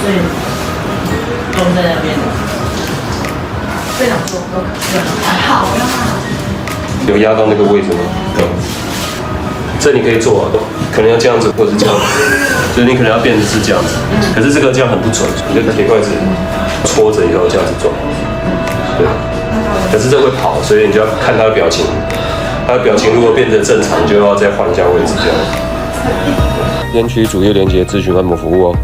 所以用在那边的。这两座都还好啦。有压到那个位置吗？对。这你可以做啊，可能要这样子，或者是这样子，就是你可能要变成是这样子。可是这个这样很不准，你就铁筷子戳着以后这样子转。对。可是这会跑，所以你就要看他的表情。他的表情如果变成正常，就要再换一下位置这样。边区主业连结咨询按摩服务哦。